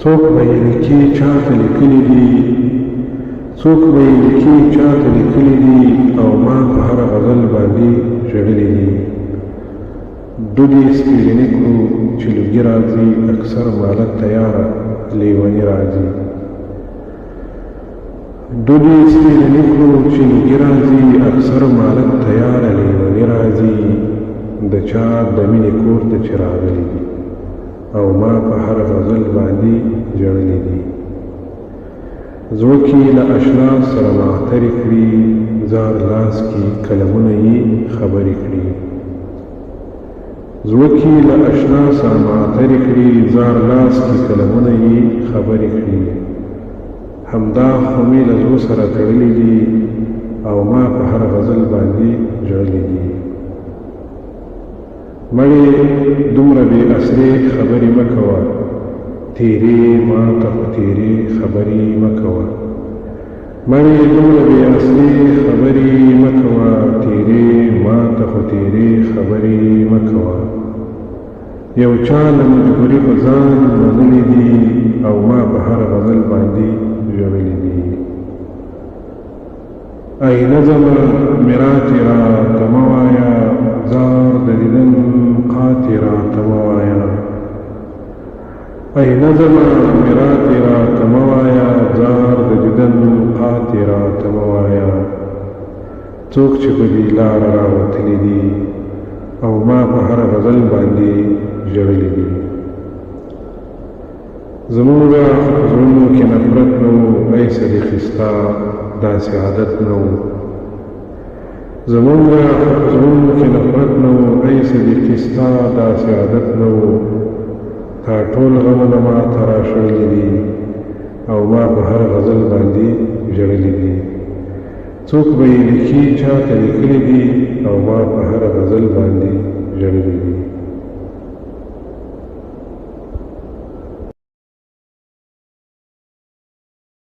څوک به یې لیکي چاته لیکلي دي، څوک به یې لیکي چاته لیکلي دي، او ما په هر غزل باندې ژړلي دي. ډوډۍ سپېرني کړو چې لوګي راځي، اکثر مالت تیاره لیوني راځي. ډوډۍ سپېرني کړو چې لوګي راځي، اکثر مالت تیاره لیوني راځي. د چا د مینې کور ته چې راغلي دي، او ما په هر غزل باندې ژړلي دي. زړه کې له اشنا سره معطرې کړي، زار لاس کې قلمونه یې خبرې کړي. زړه کې له اشنا سره معطرې کړي، زار لاس کې قلمونه یې خبرې کړي. همدا خو مې له زړه سره تړلي دي، او ما په هر غزل باندې ژړلي دي. مړې دومره بې اسرې خبرې مه کوه، تیرې ما ته خو تیرې خبرې مه کوه. مړې دومره بې اسرې خبرې مه کوه، تیرې ما ته خو تیرې خبرې مه کوه. یو چا له مجبوري په ځان منلي دي، او ما په هر غزل باندې ژړلي دي. ای نظمه میراث راته مه وایه، زار د دیدن قاتې راته مه وایه. ای نظمه میراث راته مه وایه، زار د دیدن قاتې راته مه وایه. څوک چې په دې لاره راوتلي دي، او ما په هر غزل باندې ژړلي دي. زمونږ په زړونو کې نفرت نه و، ای صدیقې ستا داسې عادت نه و. زمونږ په زړونو کې نفرت نه و، ای صدیقې ستا داسې عادت نه و. تا ټول غمونه ما ته راشړلي دي، او ما په هر غزل باندې ژړلي دي. څوک به یې لیکي چاته لیکلي دي، او ما په هر غزل باندې ژړلي دي.